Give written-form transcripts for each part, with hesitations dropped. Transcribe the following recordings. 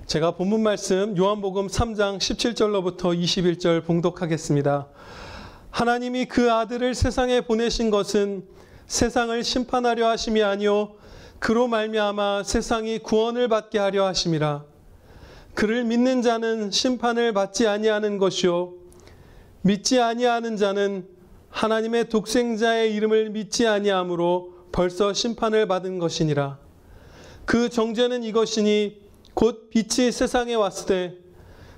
제가 본문 말씀 요한복음 3장 17절로부터 21절 봉독하겠습니다. 하나님이 그 아들을 세상에 보내신 것은 세상을 심판하려 하심이 아니요 그로 말미암아 세상이 구원을 받게 하려 하심이라. 그를 믿는 자는 심판을 받지 아니하는 것이요 믿지 아니하는 자는 하나님의 독생자의 이름을 믿지 아니하므로 벌써 심판을 받은 것이니라. 그 정죄는 이것이니 곧 빛이 세상에 왔을 때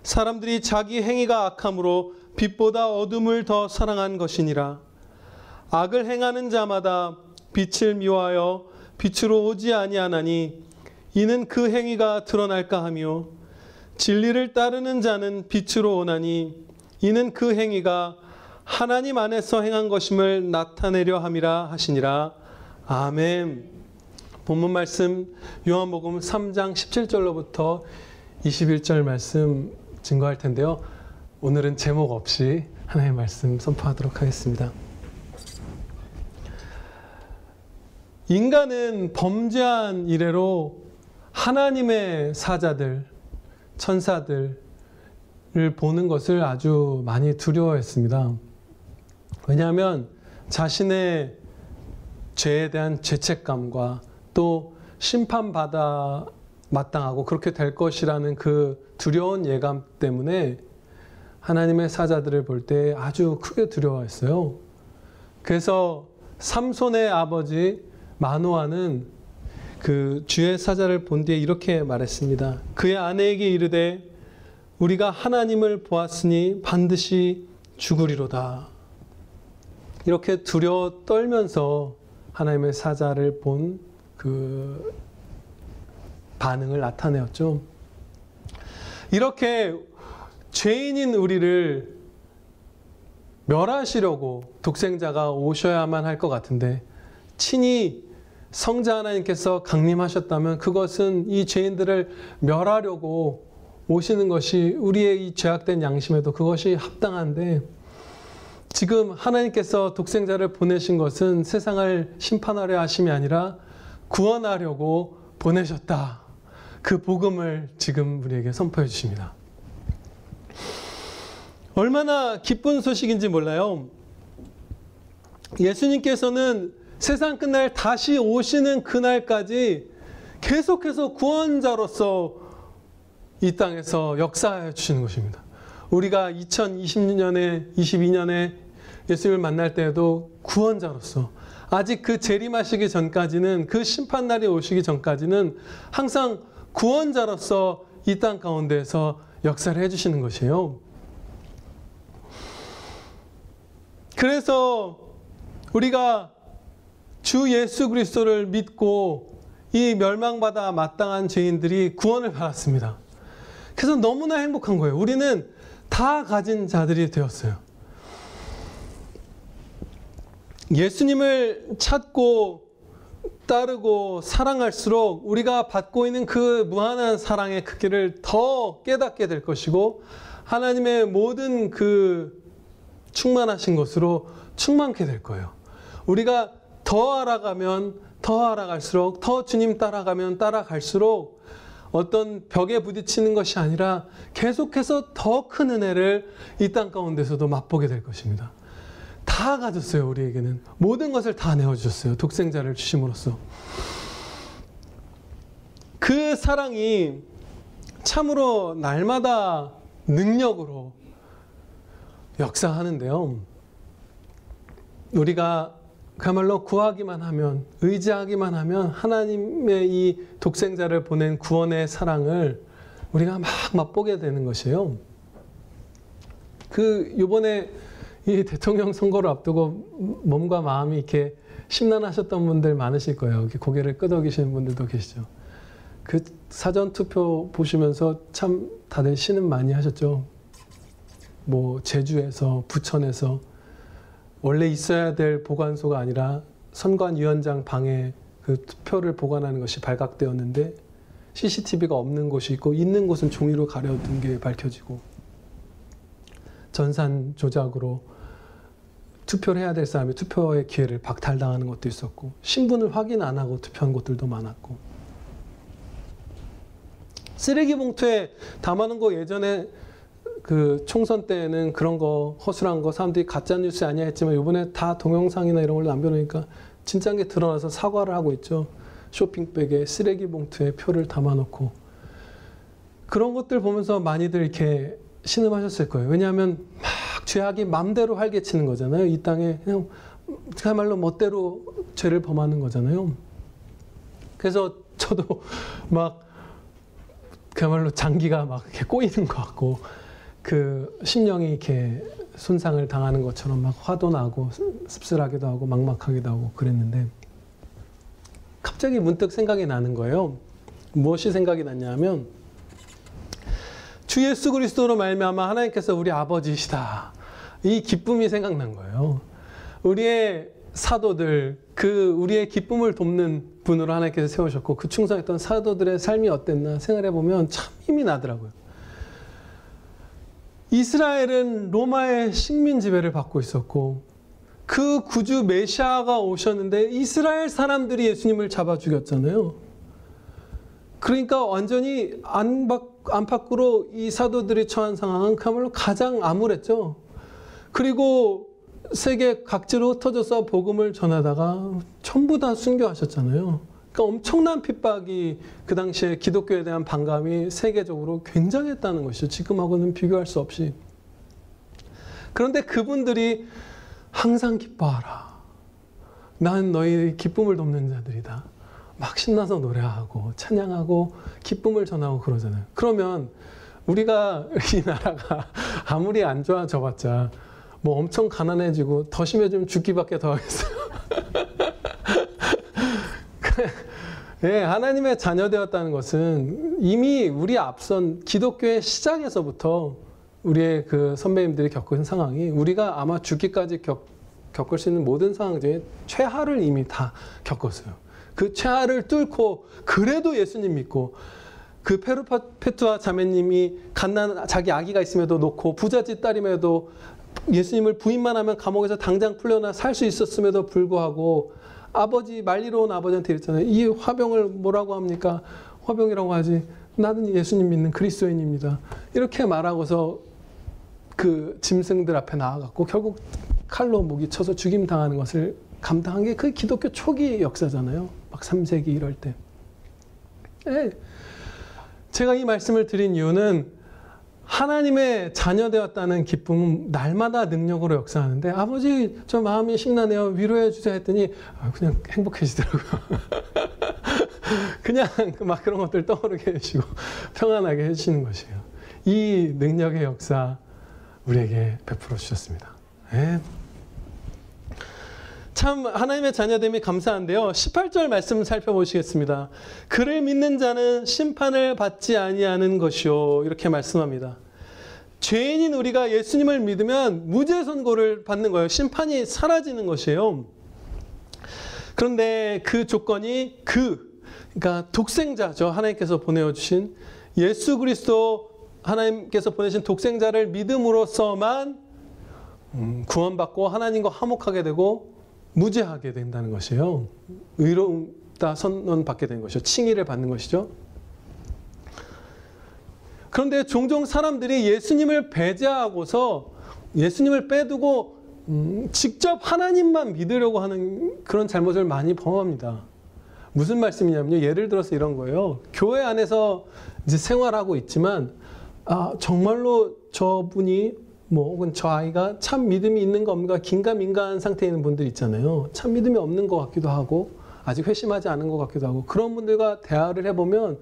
사람들이 자기 행위가 악함으로 빛보다 어둠을 더 사랑한 것이니라. 악을 행하는 자마다 빛을 미워하여 빛으로 오지 아니하나니 이는 그 행위가 드러날까 하며 진리를 따르는 자는 빛으로 오나니 이는 그 행위가 하나님 안에서 행한 것임을 나타내려 함이라 하시니라. 아멘. 본문 말씀 요한복음 3장 17절로부터 21절 말씀 증거할 텐데요. 오늘은 제목 없이 하나님의 말씀 선포하도록 하겠습니다. 인간은 범죄한 이래로 하나님의 사자들, 천사들을 보는 것을 아주 많이 두려워했습니다. 왜냐하면 자신의 죄에 대한 죄책감과 또 심판받아 마땅하고 그렇게 될 것이라는 그 두려운 예감 때문에 하나님의 사자들을 볼 때 아주 크게 두려워했어요. 그래서 삼손의 아버지 마노아는 그 주의 사자를 본 뒤에 이렇게 말했습니다. 그의 아내에게 이르되 우리가 하나님을 보았으니 반드시 죽으리로다. 이렇게 두려워 떨면서 하나님의 사자를 본 그 반응을 나타내었죠. 이렇게 죄인인 우리를 멸하시려고 독생자가 오셔야만 할 것 같은데 친히 성자 하나님께서 강림하셨다면 그것은 이 죄인들을 멸하려고 오시는 것이 우리의 이 죄악된 양심에도 그것이 합당한데 지금 하나님께서 독생자를 보내신 것은 세상을 심판하려 하심이 아니라 구원하려고 보내셨다. 그 복음을 지금 우리에게 선포해 주십니다. 얼마나 기쁜 소식인지 몰라요. 예수님께서는 세상 끝날 다시 오시는 그날까지 계속해서 구원자로서 이 땅에서 역사해 주시는 것입니다. 우리가 2020년에 22년에 예수님을 만날 때에도 구원자로서 아직 그 재림하시기 전까지는 그 심판날이 오시기 전까지는 항상 구원자로서 이 땅 가운데에서 역사를 해주시는 것이에요. 그래서 우리가 주 예수 그리스도를 믿고 이 멸망받아 마땅한 죄인들이 구원을 받았습니다. 그래서 너무나 행복한 거예요. 우리는 다 가진 자들이 되었어요. 예수님을 찾고 따르고 사랑할수록 우리가 받고 있는 그 무한한 사랑의 크기를 더 깨닫게 될 것이고 하나님의 모든 그 충만하신 것으로 충만케 될 거예요. 우리가 더 알아가면 더 알아갈수록 더 주님 따라가면 따라갈수록 어떤 벽에 부딪히는 것이 아니라 계속해서 더 큰 은혜를 이 땅 가운데서도 맛보게 될 것입니다. 다 가졌어요. 우리에게는 모든 것을 다 내어주셨어요. 독생자를 주심으로써. 그 사랑이 참으로 날마다 능력으로 역사하는데요. 우리가 그야말로 구하기만 하면, 의지하기만 하면 하나님의 이 독생자를 보낸 구원의 사랑을 우리가 막 맛보게 되는 것이에요. 이번에 이 대통령 선거를 앞두고 몸과 마음이 이렇게 심란하셨던 분들 많으실 거예요. 이렇게 고개를 끄덕이시는 분들도 계시죠. 그 사전 투표 보시면서 참 다들 신음 많이 하셨죠. 뭐 제주에서, 부천에서 원래 있어야 될 보관소가 아니라 선관위원장 방에 그 투표를 보관하는 것이 발각되었는데 CCTV가 없는 곳이 있고 있는 곳은 종이로 가려둔 게 밝혀지고 전산 조작으로 투표를 해야 될 사람이 투표의 기회를 박탈당하는 것도 있었고 신분을 확인 안 하고 투표한 곳들도 많았고 쓰레기 봉투에 담아놓은 거 예전에 그 총선 때는 그런 거 허술한 거 사람들이 가짜 뉴스 아니야 했지만 이번에 다 동영상이나 이런 걸로 남겨놓으니까 진짜인 게 드러나서 사과를 하고 있죠. 쇼핑백에 쓰레기 봉투에 표를 담아놓고 그런 것들 보면서 많이들 이렇게 신음하셨을 거예요. 왜냐하면 막 죄악이 맘대로 활개치는 거잖아요. 이 땅에 그냥 그야말로 멋대로 죄를 범하는 거잖아요. 그래서 저도 막 그야말로 장기가 막 이렇게 꼬이는 것 같고 그 심령이 이렇게 손상을 당하는 것처럼 막 화도 나고 씁쓸하기도 하고 막막하기도 하고 그랬는데 갑자기 문득 생각이 나는 거예요. 무엇이 생각이 났냐면 주 예수 그리스도로 말미암아 하나님께서 우리 아버지시다. 이 기쁨이 생각난 거예요. 우리의 사도들, 우리의 기쁨을 돕는 분으로 하나님께서 세우셨고 그 충성했던 사도들의 삶이 어땠나 생각해 보면 참 힘이 나더라고요. 이스라엘은 로마의 식민 지배를 받고 있었고 그 구주 메시아가 오셨는데 이스라엘 사람들이 예수님을 잡아 죽였잖아요. 그러니까 완전히 안팎으로 이 사도들이 처한 상황은 그야말로 가장 암울했죠. 그리고 세계 각지로 흩어져서 복음을 전하다가 전부 다 순교하셨잖아요. 그러니까 엄청난 핍박이 그 당시에 기독교에 대한 반감이 세계적으로 굉장했다는 것이죠. 지금하고는 비교할 수 없이. 그런데 그분들이 항상 기뻐하라. 난 너희 기쁨을 돕는 자들이다. 막 신나서 노래하고 찬양하고 기쁨을 전하고 그러잖아요. 그러면 우리가 이 나라가 아무리 안 좋아져봤자 뭐 엄청 가난해지고 더 심해지면 죽기밖에 더 하겠어요. 네, 하나님의 자녀되었다는 것은 이미 우리 앞선 기독교의 시작에서부터 우리의 그 선배님들이 겪은 상황이 우리가 아마 죽기까지 겪을 수 있는 모든 상황 중에 최하를 이미 다 겪었어요. 그 최하를 뚫고 그래도 예수님 믿고 그 페투아 자매님이 갓난 자기 아기가 있음에도 놓고 부잣집 딸임에도 예수님을 부인만 하면 감옥에서 당장 풀려나 살 수 있었음에도 불구하고 아버지 말리러 온 아버지한테 이랬잖아요. 이 화병을 뭐라고 합니까? 화병이라고 하지. 나는 예수님 믿는 그리스도인입니다. 이렇게 말하고서 그 짐승들 앞에 나아갔고 결국 칼로 목이 쳐서 죽임 당하는 것을 감당한 게 그 기독교 초기 역사잖아요. 막 3세기 이럴 때. 네. 제가 이 말씀을 드린 이유는 하나님의 자녀되었다는 기쁨은 날마다 능력으로 역사하는데 아버지 저 마음이 심란해요. 위로해 주세요 했더니 그냥 행복해지더라고요. 그냥 막 그런 것들 떠오르게 해주시고 평안하게 해주시는 것이에요. 이 능력의 역사 우리에게 베풀어 주셨습니다. 네. 참 하나님의 자녀됨이 감사한데요. 18절 말씀 살펴보시겠습니다. 그를 믿는 자는 심판을 받지 아니하는 것이요. 이렇게 말씀합니다. 죄인인 우리가 예수님을 믿으면 무죄 선고를 받는 거예요. 심판이 사라지는 것이에요. 그런데 그 조건이 그러니까 독생자죠. 하나님께서 보내주신 예수 그리스도 하나님께서 보내신 독생자를 믿음으로써만 구원받고 하나님과 화목하게 되고 무죄하게 된다는 것이에요. 의롭다 선언받게 되는 것이죠. 칭의를 받는 것이죠. 그런데 종종 사람들이 예수님을 배제하고서 예수님을 빼두고 직접 하나님만 믿으려고 하는 그런 잘못을 많이 범합니다. 무슨 말씀이냐면요. 예를 들어서 이런 거예요. 교회 안에서 이제 생활하고 있지만 정말로 저분이 혹은 저 아이가 참 믿음이 있는 가 없는가 긴가민가한 상태에 있는 분들 있잖아요. 참 믿음이 없는 것 같기도 하고 아직 회심하지 않은 것 같기도 하고 그런 분들과 대화를 해보면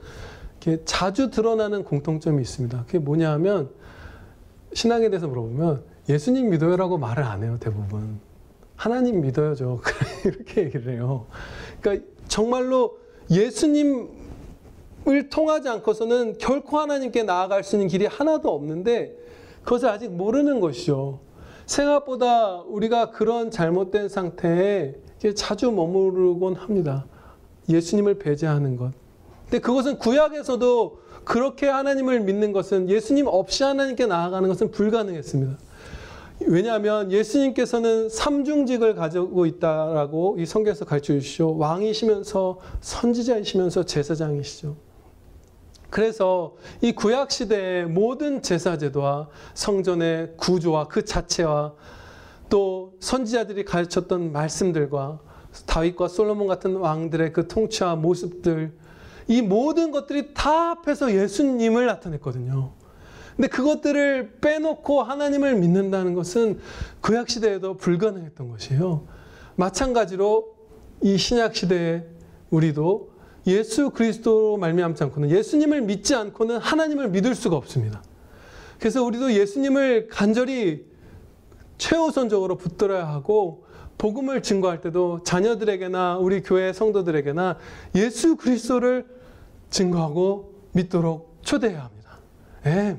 이렇게 자주 드러나는 공통점이 있습니다. 그게 뭐냐 하면 신앙에 대해서 물어보면 예수님 믿어요라고 말을 안 해요. 대부분. 하나님 믿어요죠. 이렇게 얘기를 해요. 그러니까 정말로 예수님을 통하지 않고서는 결코 하나님께 나아갈 수 있는 길이 하나도 없는데 그것을 아직 모르는 것이죠. 생각보다 우리가 그런 잘못된 상태에 자주 머무르곤 합니다. 예수님을 배제하는 것. 근데 그것은 구약에서도 그렇게 하나님을 믿는 것은 예수님 없이 하나님께 나아가는 것은 불가능했습니다. 왜냐하면 예수님께서는 삼중직을 가지고 있다라고 이 성경에서 가르쳐 주시죠. 왕이시면서 선지자이시면서 제사장이시죠. 그래서 이 구약 시대의 모든 제사 제도와 성전의 구조와 그 자체와 또 선지자들이 가르쳤던 말씀들과 다윗과 솔로몬 같은 왕들의 그 통치와 모습들, 이 모든 것들이 다 합해서 예수님을 나타냈거든요. 근데 그것들을 빼놓고 하나님을 믿는다는 것은 구약 시대에도 불가능했던 것이에요. 마찬가지로 이 신약 시대에 우리도 예수 그리스도로 말미암지 않고는, 예수님을 믿지 않고는 하나님을 믿을 수가 없습니다. 그래서 우리도 예수님을 간절히 최우선적으로 붙들어야 하고, 복음을 증거할 때도 자녀들에게나 우리 교회 성도들에게나 예수 그리스도를 증거하고 믿도록 초대해야 합니다. 예.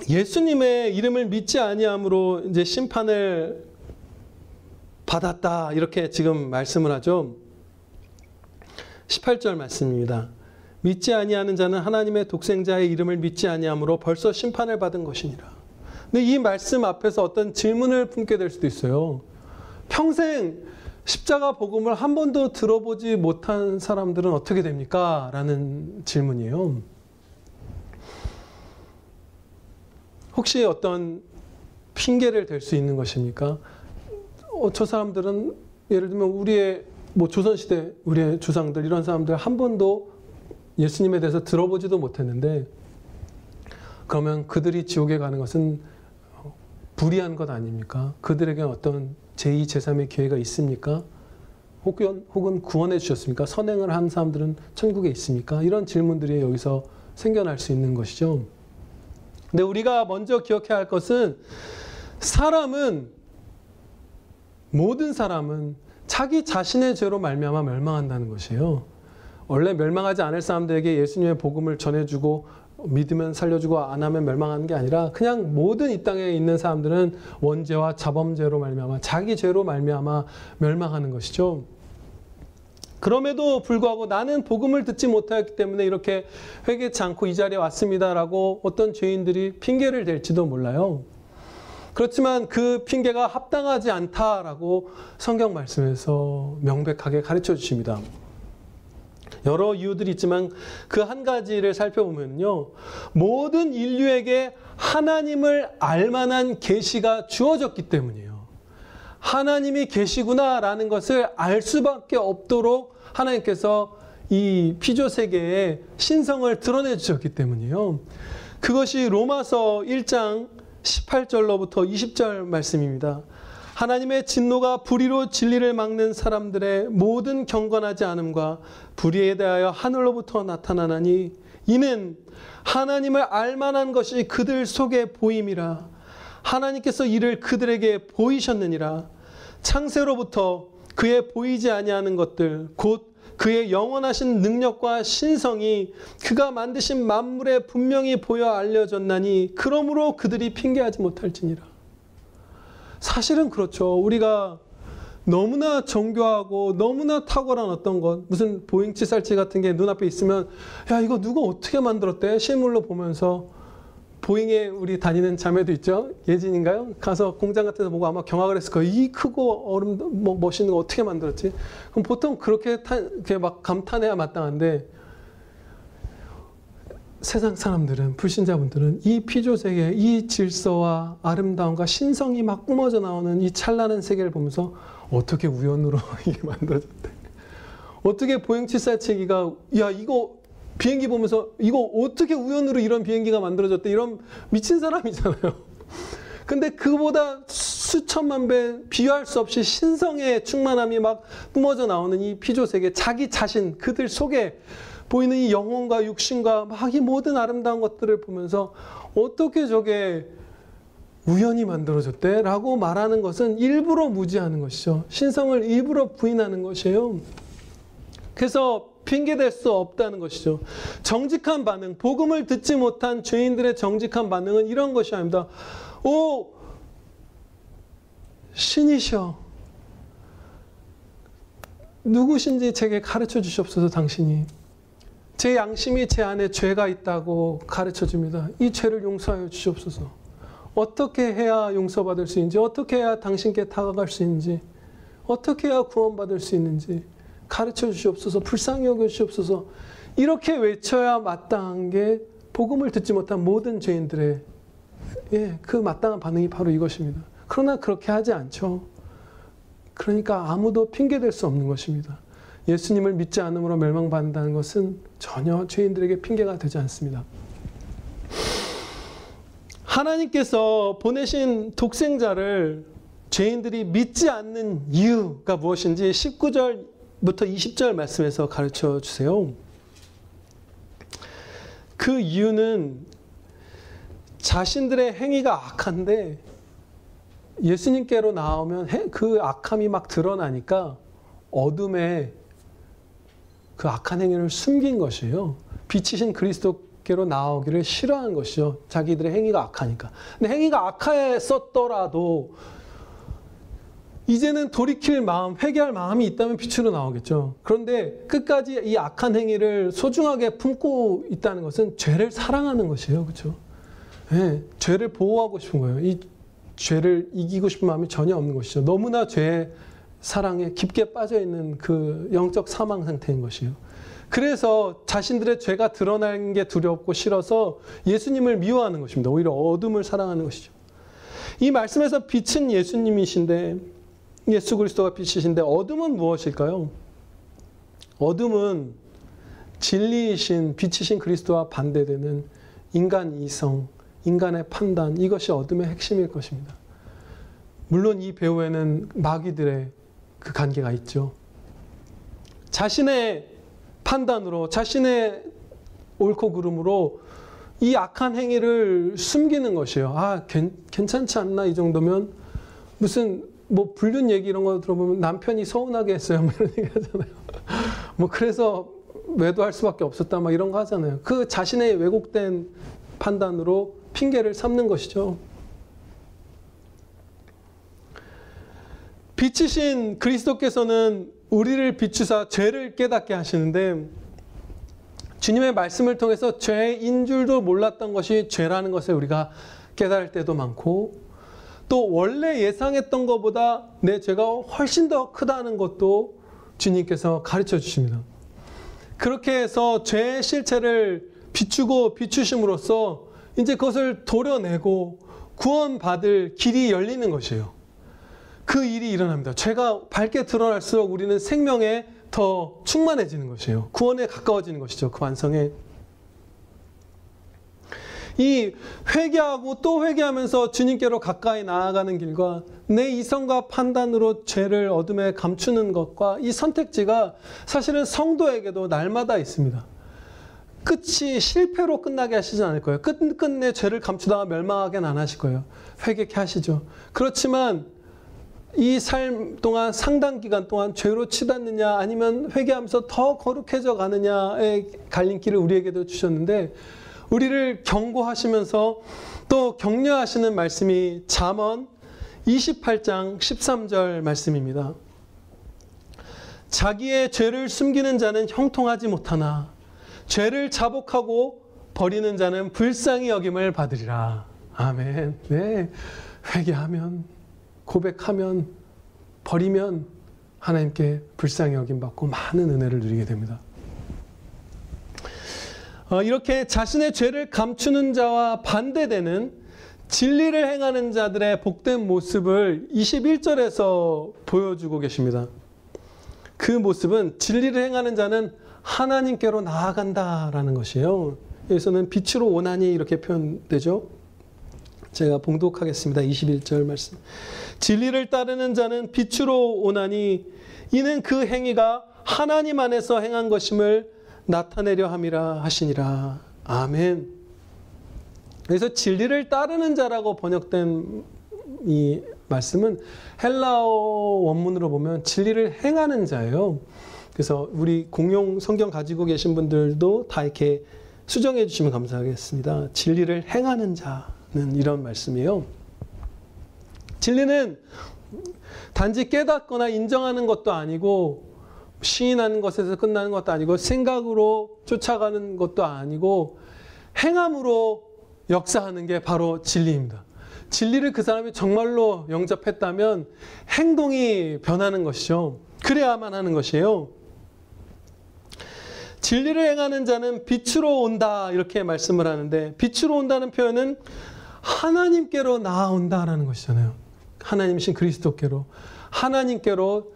예수님의 이름을 믿지 아니함으로 이제 심판을 받았다, 이렇게 지금 말씀을 하죠. 18절 말씀입니다. 믿지 아니하는 자는 하나님의 독생자의 이름을 믿지 아니함으로 벌써 심판을 받은 것이니라. 근데 이 말씀 앞에서 어떤 질문을 품게 될 수도 있어요. 평생 십자가 복음을 한 번도 들어보지 못한 사람들은 어떻게 됩니까? 라는 질문이에요. 혹시 어떤 핑계를 댈 수 있는 것입니까? 저 사람들은 예를 들면 우리의 조선시대 우리의 주상들, 이런 사람들 한 번도 예수님에 대해서 들어보지도 못했는데, 그러면 그들이 지옥에 가는 것은 불의한 것 아닙니까? 그들에게 어떤 제2, 제3의 기회가 있습니까? 혹은 구원해 주셨습니까? 선행을 한 사람들은 천국에 있습니까? 이런 질문들이 여기서 생겨날 수 있는 것이죠. 근데 우리가 먼저 기억해야 할 것은, 모든 사람은 자기 자신의 죄로 말미암아 멸망한다는 것이에요. 원래 멸망하지 않을 사람들에게 예수님의 복음을 전해주고 믿으면 살려주고 안 하면 멸망하는 게 아니라, 그냥 모든 이 땅에 있는 사람들은 원죄와 자범죄로 말미암아 자기 죄로 말미암아 멸망하는 것이죠. 그럼에도 불구하고 나는 복음을 듣지 못하였기 때문에 이렇게 회개치 않고 이 자리에 왔습니다라고 어떤 죄인들이 핑계를 댈지도 몰라요. 그렇지만 그 핑계가 합당하지 않다라고 성경 말씀에서 명백하게 가르쳐 주십니다. 여러 이유들이 있지만 그 한 가지를 살펴보면요, 모든 인류에게 하나님을 알만한 계시가 주어졌기 때문이에요. 하나님이 계시구나라는 것을 알 수밖에 없도록 하나님께서 이 피조 세계에 신성을 드러내 주셨기 때문이에요. 그것이 로마서 1장 18절로부터 20절 말씀입니다. 하나님의 진노가 불의로 진리를 막는 사람들의 모든 경건하지 않음과 불의에 대하여 하늘로부터 나타나나니, 이는 하나님을 알만한 것이 그들 속에 보임이라. 하나님께서 이를 그들에게 보이셨느니라. 창세로부터 그의 보이지 아니하는 것들, 곧 그의 영원하신 능력과 신성이 그가 만드신 만물에 분명히 보여 알려졌나니, 그러므로 그들이 핑계하지 못할지니라. 사실은 그렇죠. 우리가 너무나 정교하고 너무나 탁월한 어떤 것, 무슨 보행치살치 같은 게 눈앞에 있으면, 야, 이거 누가 어떻게 만들었대? 실물로 보면서. 보잉에 우리 다니는 자매도 있죠. 예진인가요? 가서 공장 같은 데 보고 아마 경악을 했을 거예요. 이 크고 멋있는 거 어떻게 만들었지? 그럼 보통 그렇게 막 감탄해야 마땅한데, 세상 사람들은, 불신자분들은 이 피조세계, 이 질서와 아름다움과 신성이 막 뿜어져 나오는 이 찬란한 세계를 보면서 어떻게 우연으로 이게 만들어졌대? 어떻게 보행치살치기가, 야, 이거 비행기 보면서 이거 어떻게 우연으로 이런 비행기가 만들어졌대? 이런 미친 사람이잖아요. 근데 그보다 수천만 배 비교할 수 없이 신성의 충만함이 막 뿜어져 나오는 이 피조세계, 자기 자신, 그들 속에 보이는 이 영혼과 육신과 막 이 모든 아름다운 것들을 보면서 어떻게 저게 우연히 만들어졌대? 라고 말하는 것은 일부러 무지하는 것이죠. 신성을 일부러 부인하는 것이에요. 그래서 핑계댈 수 없다는 것이죠. 정직한 반응, 복음을 듣지 못한 죄인들의 정직한 반응은 이런 것이 아닙니다. 오, 신이셔. 누구신지 제게 가르쳐 주시옵소서. 당신이. 제 양심이 제 안에 죄가 있다고 가르쳐 줍니다. 이 죄를 용서하여 주시옵소서. 어떻게 해야 용서받을 수 있는지, 어떻게 해야 당신께 다가갈 수 있는지, 어떻게 해야 구원받을 수 있는지 가르쳐 주시옵소서, 불쌍히 여겨 주시옵소서, 이렇게 외쳐야 마땅한 게 복음을 듣지 못한 모든 죄인들의 그 마땅한 반응이 바로 이것입니다. 그러나 그렇게 하지 않죠. 그러니까 아무도 핑계댈 수 없는 것입니다. 예수님을 믿지 않음으로 멸망받는다는 것은 전혀 죄인들에게 핑계가 되지 않습니다. 하나님께서 보내신 독생자를 죄인들이 믿지 않는 이유가 무엇인지 19절부터 20절 말씀에서 가르쳐 주세요. 그 이유는 자신들의 행위가 악한데 예수님께로 나오면 그 악함이 막 드러나니까 어둠에 그 악한 행위를 숨긴 것이에요. 빛이신 그리스도께로 나오기를 싫어하는 것이죠. 자기들의 행위가 악하니까. 근데 행위가 악했었더라도 이제는 돌이킬 마음, 회개할 마음이 있다면 빛으로 나오겠죠. 그런데 끝까지 이 악한 행위를 소중하게 품고 있다는 것은 죄를 사랑하는 것이에요. 그렇죠? 네, 죄를 보호하고 싶은 거예요. 이 죄를 이기고 싶은 마음이 전혀 없는 것이죠. 너무나 죄의 사랑에 깊게 빠져있는 그 영적 사망 상태인 것이에요. 그래서 자신들의 죄가 드러나는 게 두렵고 싫어서 예수님을 미워하는 것입니다. 오히려 어둠을 사랑하는 것이죠. 이 말씀에서 빛은 예수님이신데, 예수 그리스도가 빛이신데 어둠은 무엇일까요? 어둠은 진리이신 빛이신 그리스도와 반대되는 인간 이성, 인간의 판단, 이것이 어둠의 핵심일 것입니다. 물론 이 배후에는 마귀들의 그 관계가 있죠. 자신의 판단으로, 자신의 옳고 그름으로 이 악한 행위를 숨기는 것이에요. 아, 괜찮지 않나 이 정도면. 무슨 뭐 불륜 얘기 이런 거 들어보면 남편이 서운하게 했어요, 뭐 이런 얘기 하잖아요. 뭐 그래서 외도할 수밖에 없었다, 막 이런 거 하잖아요. 그 자신의 왜곡된 판단으로 핑계를 삼는 것이죠. 빛이신 그리스도께서는 우리를 비추사 죄를 깨닫게 하시는데, 주님의 말씀을 통해서 죄인 줄도 몰랐던 것이 죄라는 것을 우리가 깨달을 때도 많고, 또 원래 예상했던 것보다 내 죄가 훨씬 더 크다는 것도 주님께서 가르쳐 주십니다. 그렇게 해서 죄의 실체를 비추고 비추심으로써 이제 그것을 도려내고 구원받을 길이 열리는 것이에요. 그 일이 일어납니다. 죄가 밝게 드러날수록 우리는 생명에 더 충만해지는 것이에요. 구원에 가까워지는 것이죠. 그 완성에. 이 회개하고 또 회개하면서 주님께로 가까이 나아가는 길과 내 이성과 판단으로 죄를 어둠에 감추는 것과 이 선택지가 사실은 성도에게도 날마다 있습니다. 끝이 실패로 끝나게 하시지 않을 거예요. 끝내 죄를 감추다가 멸망하게는 안 하실 거예요. 회개케 하시죠. 그렇지만 이 삶 동안 상당 기간 동안 죄로 치닫느냐 아니면 회개하면서 더 거룩해져 가느냐의 갈림길을 우리에게도 주셨는데, 우리를 경고하시면서 또 격려하시는 말씀이 잠언 28장 13절 말씀입니다. 자기의 죄를 숨기는 자는 형통하지 못하나 죄를 자복하고 버리는 자는 불쌍히 여김을 받으리라. 아멘. 네, 회개하면, 고백하면, 버리면 하나님께 불쌍히 여김 받고 많은 은혜를 누리게 됩니다. 이렇게 자신의 죄를 감추는 자와 반대되는 진리를 행하는 자들의 복된 모습을 21절에서 보여주고 계십니다. 그 모습은 진리를 행하는 자는 하나님께로 나아간다라는 것이에요. 여기서는 빛으로 오나니 이렇게 표현되죠. 제가 봉독하겠습니다. 21절 말씀. 진리를 따르는 자는 빛으로 오나니 이는 그 행위가 하나님 안에서 행한 것임을 나타내려 함이라 하시니라. 아멘. 그래서 진리를 따르는 자라고 번역된 이 말씀은 헬라어 원문으로 보면 진리를 행하는 자예요. 그래서 우리 공용 성경 가지고 계신 분들도 다 이렇게 수정해 주시면 감사하겠습니다. 진리를 행하는 자는 이런 말씀이에요. 진리는 단지 깨닫거나 인정하는 것도 아니고, 시인하는 것에서 끝나는 것도 아니고, 생각으로 쫓아가는 것도 아니고, 행함으로 역사하는 게 바로 진리입니다. 진리를 그 사람이 정말로 영접했다면 행동이 변하는 것이죠. 그래야만 하는 것이에요. 진리를 행하는 자는 빛으로 온다 이렇게 말씀을 하는데, 빛으로 온다는 표현은 하나님께로 나아온다라는 것이잖아요. 하나님이신 그리스도께로, 하나님께로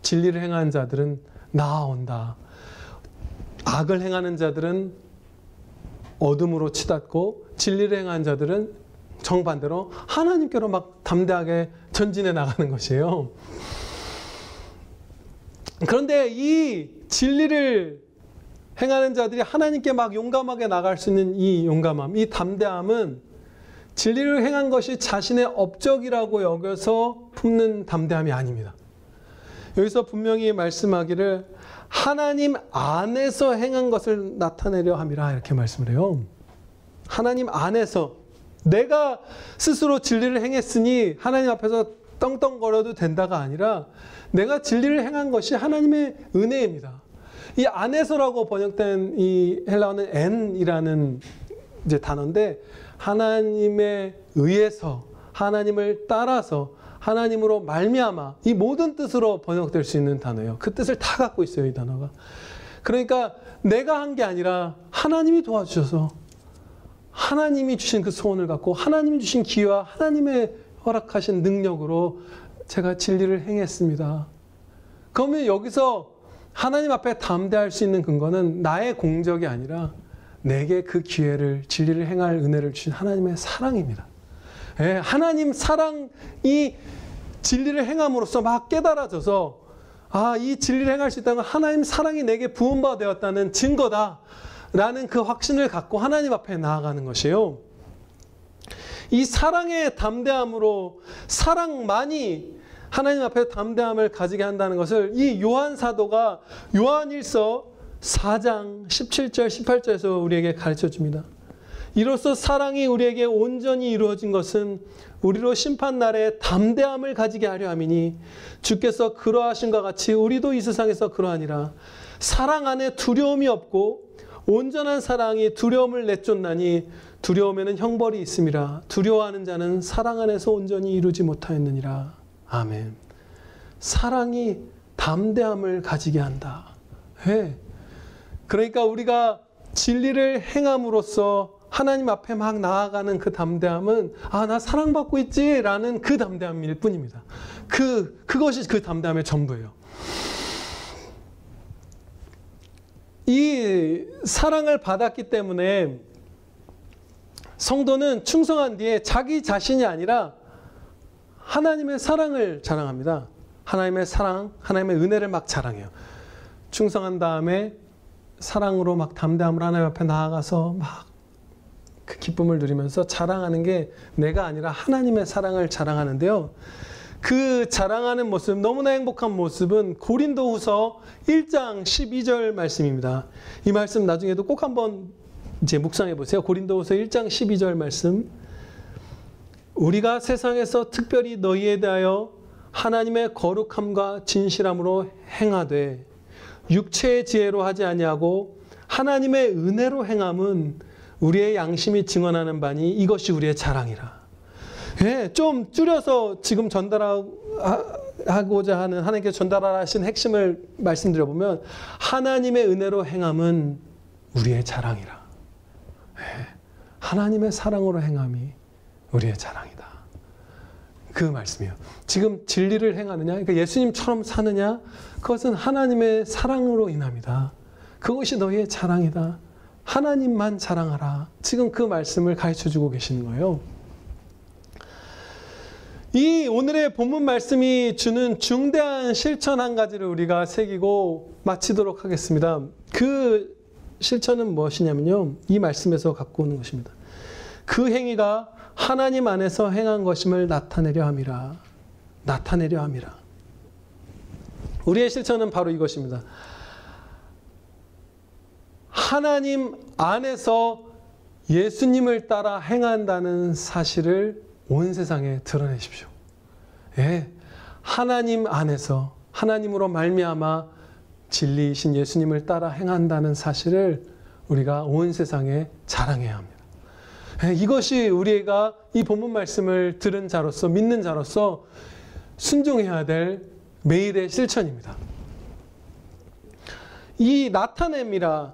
진리를 행하는 자들은 나아온다. 악을 행하는 자들은 어둠으로 치닫고, 진리를 행하는 자들은 정반대로 하나님께로 막 담대하게 전진해 나가는 것이에요. 그런데 이 진리를 행하는 자들이 하나님께 막 용감하게 나갈 수 있는 이 용감함, 이 담대함은 진리를 행한 것이 자신의 업적이라고 여겨서 품는 담대함이 아닙니다. 여기서 분명히 말씀하기를 하나님 안에서 행한 것을 나타내려 함이라 이렇게 말씀을 해요. 하나님 안에서 내가 스스로 진리를 행했으니 하나님 앞에서 떵떵거려도 된다가 아니라 내가 진리를 행한 것이 하나님의 은혜입니다. 이 안에서라고 번역된 이 헬라어는 엔이라는 이제 단어인데, 하나님에 의해서, 하나님을 따라서, 하나님으로 말미암아, 이 모든 뜻으로 번역될 수 있는 단어예요. 그 뜻을 다 갖고 있어요, 이 단어가. 그러니까 내가 한 게 아니라 하나님이 도와주셔서, 하나님이 주신 그 소원을 갖고, 하나님이 주신 기회와 하나님의 허락하신 능력으로 제가 진리를 행했습니다. 그러면 여기서 하나님 앞에 담대할 수 있는 근거는 나의 공적이 아니라 내게 그 기회를, 진리를 행할 은혜를 주신 하나님의 사랑입니다. 예, 하나님 사랑이 진리를 행함으로써 막 깨달아져서, 아, 이 진리를 행할 수 있다는 건 하나님 사랑이 내게 부은바 되었다는 증거다 라는 그 확신을 갖고 하나님 앞에 나아가는 것이에요. 이 사랑의 담대함으로, 사랑만이 하나님 앞에 담대함을 가지게 한다는 것을 이 요한 사도가 요한일서 4장 17절 18절에서 우리에게 가르쳐 줍니다. 이로써 사랑이 우리에게 온전히 이루어진 것은 우리로 심판날에 담대함을 가지게 하려 함이니 주께서 그러하신과 같이 우리도 이 세상에서 그러하니라. 사랑 안에 두려움이 없고 온전한 사랑이 두려움을 내쫓나니 두려움에는 형벌이 있음이라. 두려워하는 자는 사랑 안에서 온전히 이루지 못하였느니라. 아멘. 사랑이 담대함을 가지게 한다. 네. 그러니까 우리가 진리를 행함으로써 하나님 앞에 막 나아가는 그 담대함은, 아, 나 사랑받고 있지 라는 그 담대함일 뿐입니다. 그것이 그 담대함의 전부예요. 이 사랑을 받았기 때문에 성도는 충성한 뒤에 자기 자신이 아니라 하나님의 사랑을 자랑합니다. 하나님의 사랑, 하나님의 은혜를 막 자랑해요. 충성한 다음에 사랑으로 막 담대함으로 하나님 앞에 나아가서 막 그 기쁨을 누리면서 자랑하는 게 내가 아니라 하나님의 사랑을 자랑하는데요. 그 자랑하는 모습, 너무나 행복한 모습은 고린도후서 1장 12절 말씀입니다. 이 말씀 나중에도 꼭 한번 이제 묵상해 보세요. 고린도후서 1장 12절 말씀. 우리가 세상에서 특별히 너희에 대하여 하나님의 거룩함과 진실함으로 행하되 육체의 지혜로 하지 아니하고 하나님의 은혜로 행함은 우리의 양심이 증언하는 바니 이것이 우리의 자랑이라. 예, 좀 줄여서 지금 전달하고자 하는, 하나님께서 전달하신 핵심을 말씀드려보면 하나님의 은혜로 행함은 우리의 자랑이라. 예, 하나님의 사랑으로 행함이 우리의 자랑이다. 그 말씀이에요. 지금 진리를 행하느냐, 그러니까 예수님처럼 사느냐, 그것은 하나님의 사랑으로 인합니다. 그것이 너희의 자랑이다. 하나님만 자랑하라. 지금 그 말씀을 가르쳐주고 계시는 거예요. 이 오늘의 본문 말씀이 주는 중대한 실천 한 가지를 우리가 새기고 마치도록 하겠습니다. 그 실천은 무엇이냐면요, 이 말씀에서 갖고 오는 것입니다. 그 행위가 하나님 안에서 행한 것임을 나타내려 함이라. 나타내려 함이라. 우리의 실천은 바로 이것입니다. 하나님 안에서 예수님을 따라 행한다는 사실을 온 세상에 드러내십시오. 예, 하나님 안에서, 하나님으로 말미암아 진리이신 예수님을 따라 행한다는 사실을 우리가 온 세상에 자랑해야 합니다. 예, 이것이 우리가 이 본문 말씀을 들은 자로서, 믿는 자로서 순종해야 될 매일의 실천입니다. 이 나타내려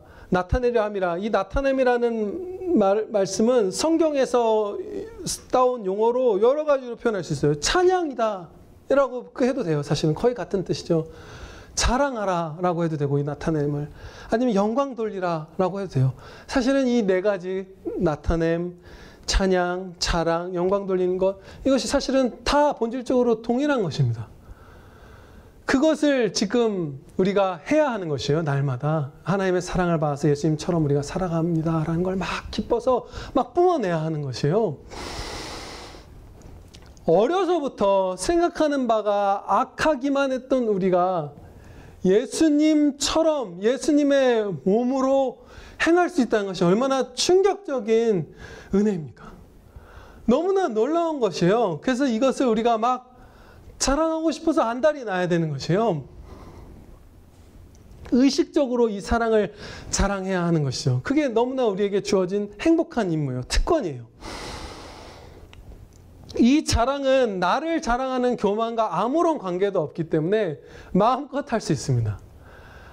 함이라, 이 나타냄이라는 말씀은 성경에서 따온 용어로 여러 가지로 표현할 수 있어요. 찬양이다 라고 해도 돼요. 사실은 거의 같은 뜻이죠. 자랑하라 라고 해도 되고, 이 나타냄을. 아니면 영광 돌리라 라고 해도 돼요. 사실은 이 네 가지, 나타냄, 찬양, 자랑, 영광 돌리는 것, 이것이 사실은 다 본질적으로 동일한 것입니다. 그것을 지금 우리가 해야 하는 것이에요. 날마다 하나님의 사랑을 받아서 예수님처럼 우리가 살아갑니다 라는 걸 막 기뻐서 막 뿜어내야 하는 것이에요. 어려서부터 생각하는 바가 악하기만 했던 우리가 예수님처럼 예수님의 몸으로 행할 수 있다는 것이 얼마나 충격적인 은혜입니까? 너무나 놀라운 것이에요. 그래서 이것을 우리가 막 자랑하고 싶어서 안달이 나야 되는 것이에요. 의식적으로 이 사랑을 자랑해야 하는 것이죠. 그게 너무나 우리에게 주어진 행복한 임무예요. 특권이에요. 이 자랑은 나를 자랑하는 교만과 아무런 관계도 없기 때문에 마음껏 할 수 있습니다.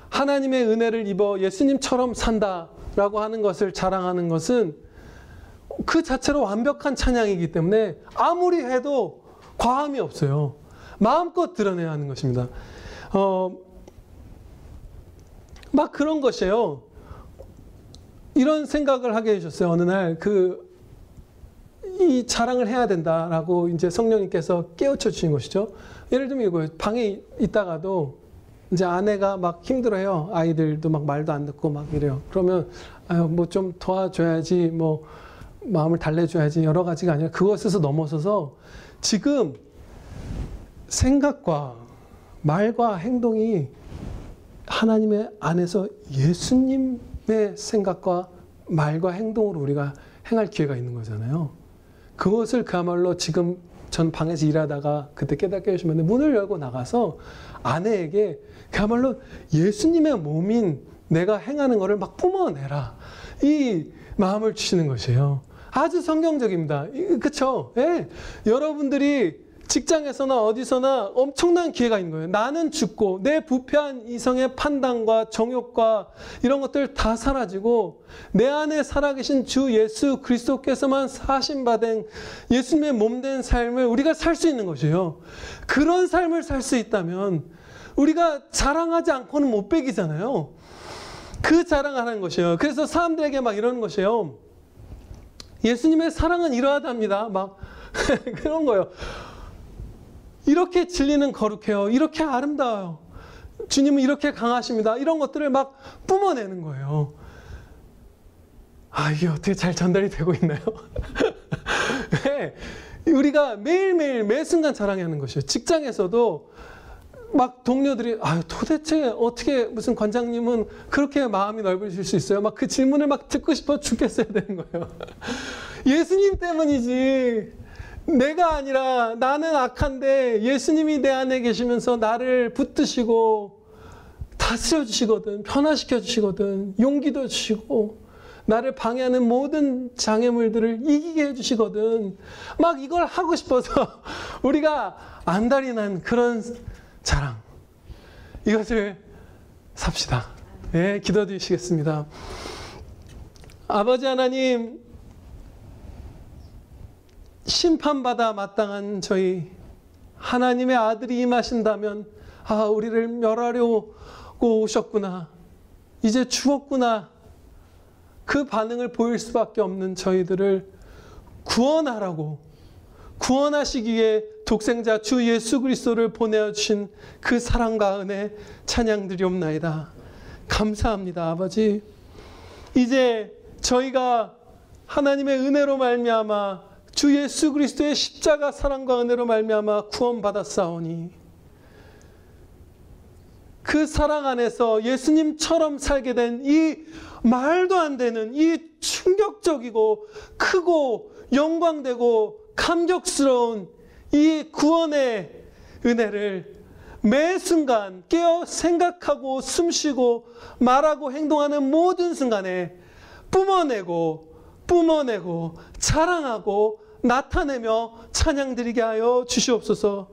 하나님의 은혜를 입어 예수님처럼 산다라고 하는 것을 자랑하는 것은 그 자체로 완벽한 찬양이기 때문에 아무리 해도 과함이 없어요. 마음껏 드러내야 하는 것입니다. 막 그런 것이에요. 이런 생각을 하게 해주셨어요. 어느 날 이 자랑을 해야 된다라고 이제 성령님께서 깨우쳐 주신 것이죠. 예를 들면 이거예요. 방에 있다가도 이제 아내가 막 힘들어요. 아이들도 막 말도 안 듣고 막 이래요. 그러면 뭐 좀 도와줘야지, 뭐 마음을 달래줘야지, 여러 가지가 아니라 그것에서 넘어서서 지금 생각과 말과 행동이 하나님의 안에서 예수님의 생각과 말과 행동으로 우리가 행할 기회가 있는 거잖아요. 그것을 그야말로 지금 전 방에서 일하다가 그때 깨닫게 해주시면 문을 열고 나가서 아내에게 그야말로 예수님의 몸인 내가 행하는 것을 막 뿜어내라, 이 마음을 주시는 것이에요. 아주 성경적입니다. 그렇죠? 예. 여러분들이 직장에서나 어디서나 엄청난 기회가 있는 거예요. 나는 죽고 내 부패한 이성의 판단과 정욕과 이런 것들 다 사라지고 내 안에 살아계신 주 예수 그리스도께서만 사신받은 예수님의 몸된 삶을 우리가 살 수 있는 것이에요. 그런 삶을 살 수 있다면 우리가 자랑하지 않고는 못 배기잖아요. 그 자랑하는 것이에요. 그래서 사람들에게 막 이러는 것이에요. 예수님의 사랑은 이러하답니다. 막 그런 거예요. 이렇게 진리는 거룩해요. 이렇게 아름다워요. 주님은 이렇게 강하십니다. 이런 것들을 막 뿜어내는 거예요. 아, 이게 어떻게 잘 전달이 되고 있나요? 네. 우리가 매일매일 매 순간 자랑하는 것이에요. 직장에서도 막 동료들이 도대체 어떻게 무슨 관장님은 그렇게 마음이 넓으실 수 있어요? 막 그 질문을 막 듣고 싶어 죽겠어야 되는 거예요. 예수님 때문이지. 내가 아니라 나는 악한데 예수님이 내 안에 계시면서 나를 붙드시고 다스려 주시거든, 변화시켜 주시거든, 용기도 주시고 나를 방해하는 모든 장애물들을 이기게 해주시거든. 막 이걸 하고 싶어서 우리가 안달이 난 그런 자랑, 이것을 삽시다. 예, 기도드리시겠습니다. 아버지 하나님, 심판받아 마땅한 저희 하나님의 아들이 임하신다면 우리를 멸하려고 오셨구나, 이제 죽었구나, 그 반응을 보일 수밖에 없는 저희들을 구원하라고, 구원하시기 위해 독생자 주 예수 그리스도를 보내주신 그 사랑과 은혜 찬양드리옵나이다. 감사합니다. 아버지, 이제 저희가 하나님의 은혜로 말미암아 주 예수 그리스도의 십자가 사랑과 은혜로 말미암아 구원받았사오니 그 사랑 안에서 예수님처럼 살게 된 이 말도 안 되는 이 충격적이고 크고 영광되고 감격스러운 이 구원의 은혜를 매 순간 깨어 생각하고 숨쉬고 말하고 행동하는 모든 순간에 뿜어내고 자랑하고 나타내며 찬양드리게 하여 주시옵소서.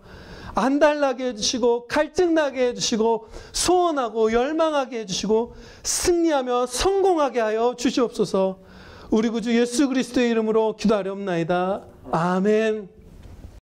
안달나게 해주시고 갈증나게 해주시고 소원하고 열망하게 해주시고 승리하며 성공하게 하여 주시옵소서. 우리 구주 예수 그리스도의 이름으로 기도하렵나이다. 아멘.